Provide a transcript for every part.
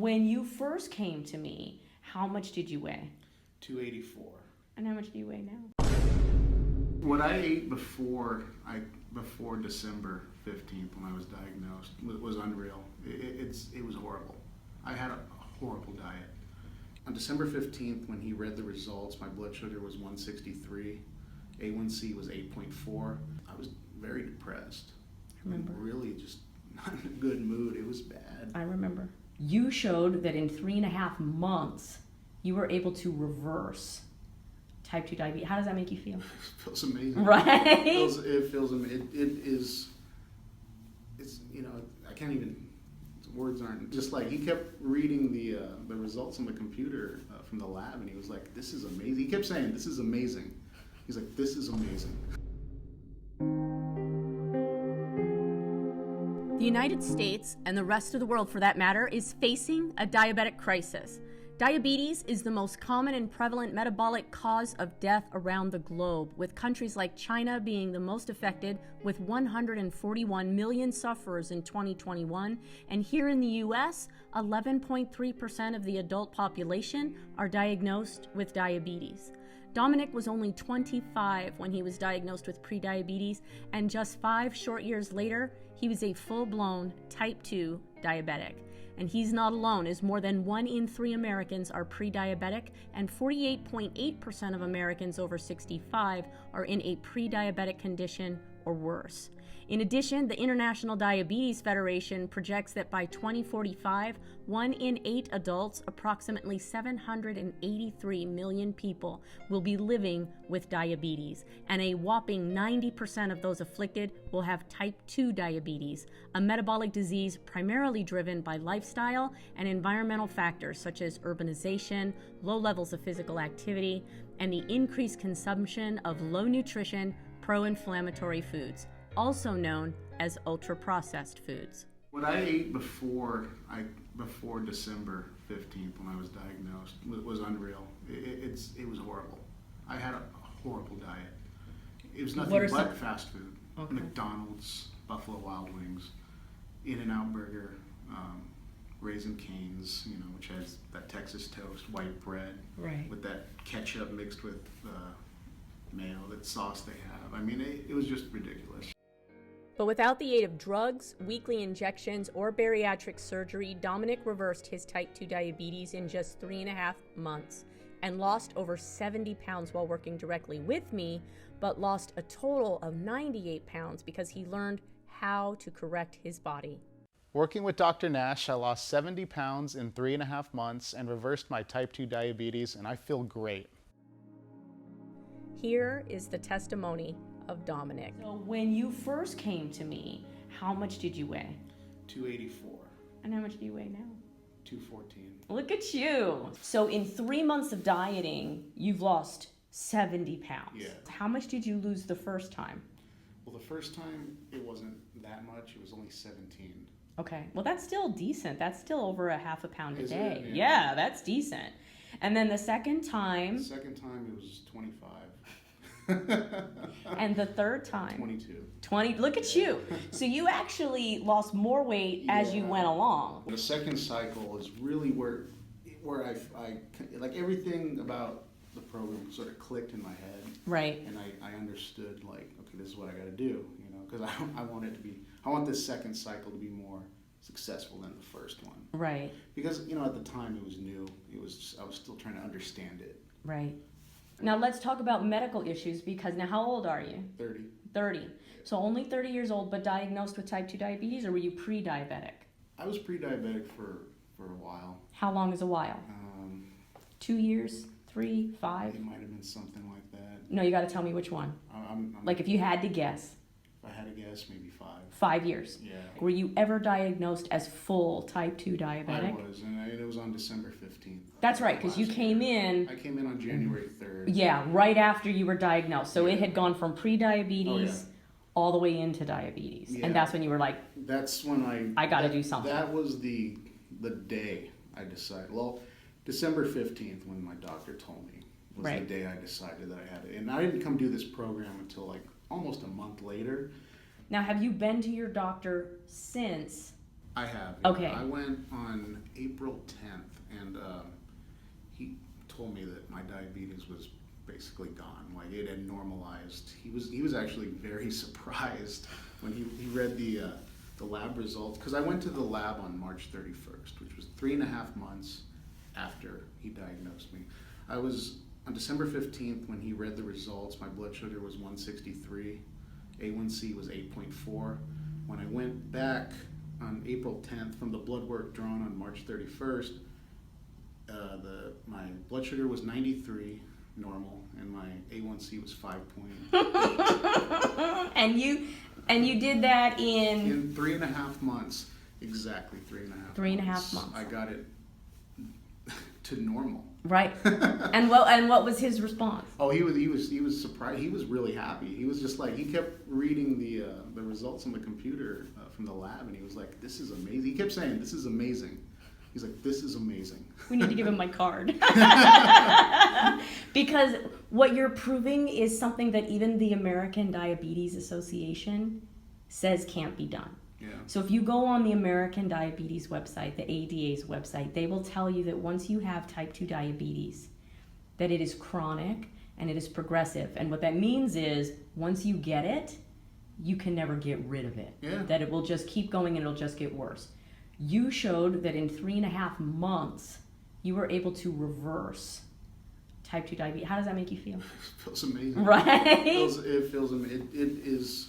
When you first came to me, how much did you weigh? 284. And how much do you weigh now? What I ate before December 15th when I was diagnosed was unreal. It was horrible. I had a horrible diet. On December 15th, when he read the results, my blood sugar was 163, A1C was 8.4. I was very depressed. I remember. Really just not in a good mood. It was bad. I remember. You showed that in 3.5 months, you were able to reverse type 2 diabetes. How does that make you feel? It feels amazing. Right? It feels amazing. It's, you know, I can't even, words aren't, just like, he kept reading the results on the computer from the lab, and he was like, this is amazing. He kept saying, this is amazing. He's like, this is amazing. The United States, and the rest of the world for that matter, is facing a diabetic crisis. Diabetes is the most common and prevalent metabolic cause of death around the globe, with countries like China being the most affected with 141 million sufferers in 2021, and here in the US, 11.3% of the adult population are diagnosed with diabetes. Dominick was only 25 when he was diagnosed with prediabetes, and just 5 short years later, he was a full-blown type 2 diabetic. And he's not alone, as more than 1 in 3 Americans are pre-diabetic, and 48.8% of Americans over 65 are in a pre-diabetic condition or worse. In addition, the International Diabetes Federation projects that by 2045, 1 in 8 adults, approximately 783 million people, will be living with diabetes, and a whopping 90% of those afflicted will have type 2 diabetes, a metabolic disease primarily driven by lifestyle and environmental factors such as urbanization, low levels of physical activity, and the increased consumption of low-nutrition, pro-inflammatory foods, also known as ultra-processed foods. What I ate before December 15th when I was diagnosed was unreal. It was horrible. I had a horrible diet. It was nothing but fast food. Okay. McDonald's, Buffalo Wild Wings, In-N-Out Burger, Raisin Cane's, you know, which has that Texas toast, white bread, Right. with that ketchup mixed with mayo, that sauce they have. I mean, it was just ridiculous. But without the aid of drugs, weekly injections, or bariatric surgery, Dominick reversed his type 2 diabetes in just 3.5 months and lost over 70 pounds while working directly with me, but lost a total of 98 pounds because he learned how to correct his body. Working with Dr. Nash, I lost 70 pounds in 3.5 months and reversed my type 2 diabetes, and I feel great. Here is the testimony of Dominick. So when you first came to me, how much did you weigh? 284, And how much do you weigh now? 214. Look at you. So in 3 months of dieting, you've lost 70 pounds. Yeah. How much did you lose the first time? Well, the first time it wasn't that much. It was only 17. Okay. Well, that's still decent. That's still over a half a pound a Is day. it? Yeah, that's decent. And then the second time. The second time it was 25. And the third time? 22. 20. Look at you. So you actually lost more weight as you went along. The second cycle is really where I like everything about the program sort of clicked in my head. Right. And I understood, like, okay, this is what I got to do, you know, because I want this second cycle to be more successful than the first one. Right. Because, you know, at the time it was new. I was still trying to understand it. Right. Now let's talk about medical issues, because now how old are you? 30. 30. So only 30 years old, but diagnosed with type 2 diabetes, or were you pre-diabetic? I was pre-diabetic for a while. How long is a while? 2 years? 3? 5? It might have been something like that. No, you got to tell me which one. Like if you had to guess. If I had to guess, maybe 5. 5 years. Yeah. Were you ever diagnosed as full type 2 diabetic? I was, and it was on December 15th. That's right, because you came in. I came in on January 3rd. Yeah, right after you were diagnosed. So it had gone from pre-diabetes all the way into diabetes. Yeah. And that's when you were like, that's when I got to do something. That was the day I decided. Well, December 15th, when my doctor told me, was Right. the day I decided that I had it. And I didn't come do this program until like almost a month later. Now, have you been to your doctor since I have. Okay. I went on April 10th, and he told me that my diabetes was basically gone. Like, it had normalized. He was actually very surprised when he read the lab results, because I went to the lab on March 31st, which was 3.5 months after he diagnosed me. I was on December 15th when he read the results. My blood sugar was 163, A1C was 8.4. When I went back on April 10th from the blood work drawn on March 31st, my blood sugar was 93 normal, and my A1C was 5.8. And you did that In 3.5 months, exactly 3.5. 3.5 months. I got it to normal. Right. And what was his response? Oh, he was surprised. He was really happy. He was just like, he kept reading the results on the computer from the lab, and he was like, "This is amazing." He kept saying, "This is amazing." He's like, "This is amazing." We need to give him my card. Because what you're proving is something that even the American Diabetes Association says can't be done. Yeah. So if you go on the American Diabetes website, the ADA's website, they will tell you that once you have type 2 diabetes, that it is chronic and it is progressive. And what that means is once you get it, you can never get rid of it. Yeah. That it will just keep going and it'll just get worse. You showed that in 3.5 months, you were able to reverse type 2 diabetes. How does that make you feel? It feels amazing. Right? It feels amazing. It's,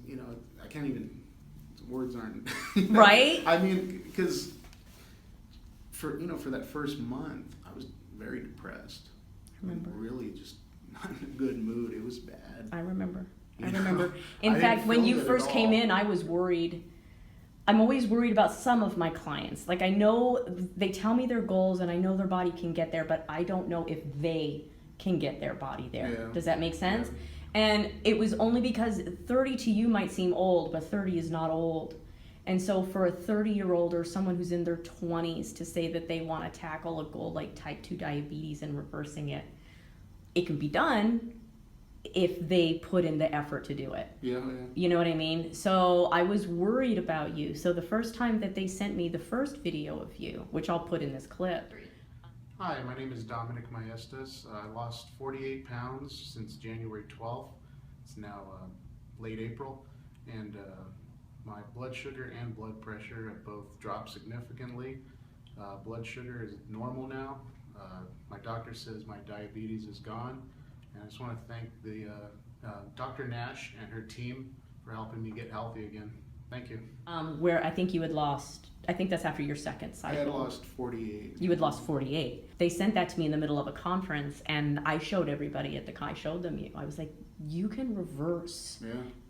you know, I can't even, words aren't. Right? I mean, because for that first month, I was very depressed. I remember. Really just not in a good mood. It was bad. I remember. You I know? remember. I In didn't fact, when feel you good at first came all. in, I was worried. I'm always worried about some of my clients. Like, I know they tell me their goals and I know their body can get there, but I don't know if they can get their body there. Yeah. Does that make sense? Yeah. And it was only because 30 to you might seem old, but 30 is not old. And so for a 30-year-old or someone who's in their 20s to say that they want to tackle a goal like type 2 diabetes and reversing it, it can be done if they put in the effort to do it. Yeah. You know what I mean? So I was worried about you. So the first time that they sent me the first video of you, which I'll put in this clip. Hi, my name is Dominick. I lost 48 pounds since January 12th. It's now late April, and my blood sugar and blood pressure have both dropped significantly. Blood sugar is normal now. My doctor says my diabetes is gone, and I just want to thank the Dr. Nash and her team for helping me get healthy again. Thank you. Where I think you had lost, I think that's after your second cycle. I had lost 48. You had lost 48. They sent that to me in the middle of a conference, and I showed everybody at I showed them you. I was like, you can reverse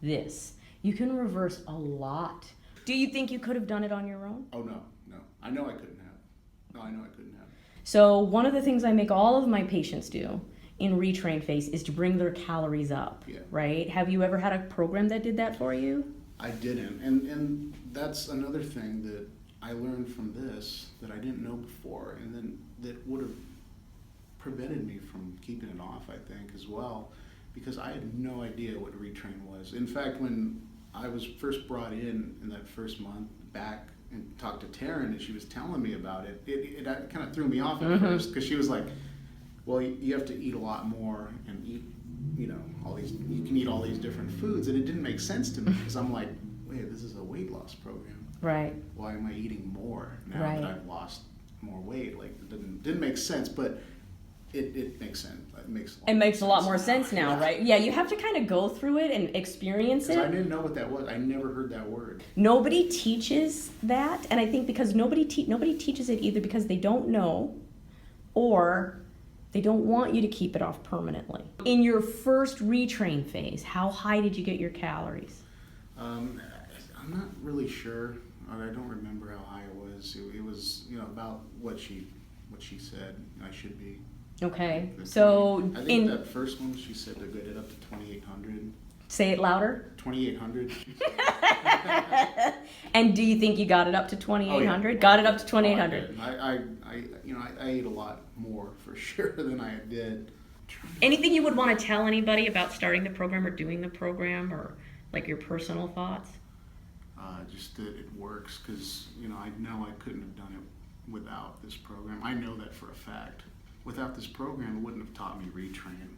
this. You can reverse a lot. Do you think you could have done it on your own? Oh, no. I know I couldn't have. No, I know I couldn't have. So one of the things I make all of my patients do in retrain phase is to bring their calories up, right? Have you ever had a program that did that for you? I didn't, and that's another thing that I learned from this that I didn't know before, and then that would have prevented me from keeping it off, I think, as well, because I had no idea what retrain was. In fact, when I was first brought in that first month back and talked to Taryn, and she was telling me about it, it kind of threw me off at first, because she was like, well, you have to eat a lot more and eat, you know, you can eat all these different foods, and it didn't make sense to me, because I'm like, wait, this is a weight loss program. Right. Why am I eating more now that I've lost more weight? Like, it didn't make sense, but it makes sense. It makes a lot more sense now, right? Yeah, you have to kind of go through it and experience it. I didn't know what that was. I never heard that word. Nobody teaches that, and I think because nobody teaches it either because they don't know, or they don't want you to keep it off permanently. In your first retrain phase, how high did you get your calories? I'm not really sure. I don't remember how high it was. It was, you know, about what she said I should be. Okay, so I think that first one she said to get it up to 2,800. Say it louder. 2,800. And do you think you got it up to 2,800? Oh, yeah. Got it up to 2,800. I ate a lot more for sure than I did. Anything you would want to tell anybody about starting the program or doing the program, or like your personal thoughts? just that it works, because I know I couldn't have done it without this program. I know that for a fact. Without this program, it wouldn't have taught me retrain,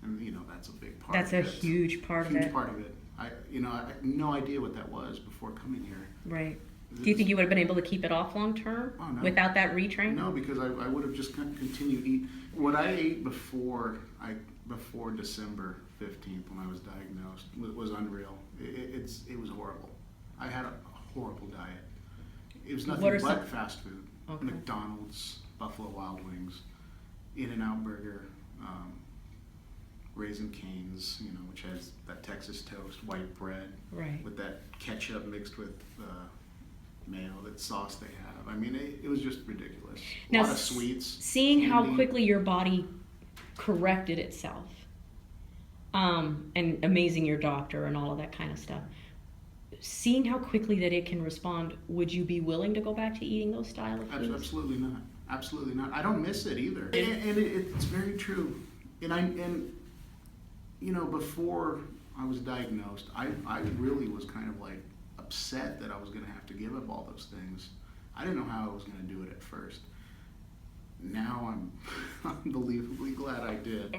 and that's a big part. That's of a it. huge part of it. Huge part of it. I had no idea what that was before coming here. Right. Do you think you would have been able to keep it off long term without that retrain? No, because I would have just continued to eat what I ate before December 15th when I was diagnosed. Was unreal. It was horrible. I had a horrible diet. It was nothing but fast food. Okay. McDonald's, Buffalo Wild Wings, In-N-Out Burger, Raisin Cane's, which has that Texas toast, white bread, Right. with that ketchup mixed with mayo, that sauce they have. I mean, it was just ridiculous. A Now, lot of sweets. Seeing how candy. quickly your body corrected itself, and amazing your doctor and all of that kind of stuff. Seeing how quickly that it can respond, would you be willing to go back to eating those style of foods? Absolutely not. Absolutely not. I don't miss it either. And it's very true. And before I was diagnosed, I really was kind of like upset that I was going to have to give up all those things. I didn't know how I was going to do it at first. Now I'm unbelievably glad I did.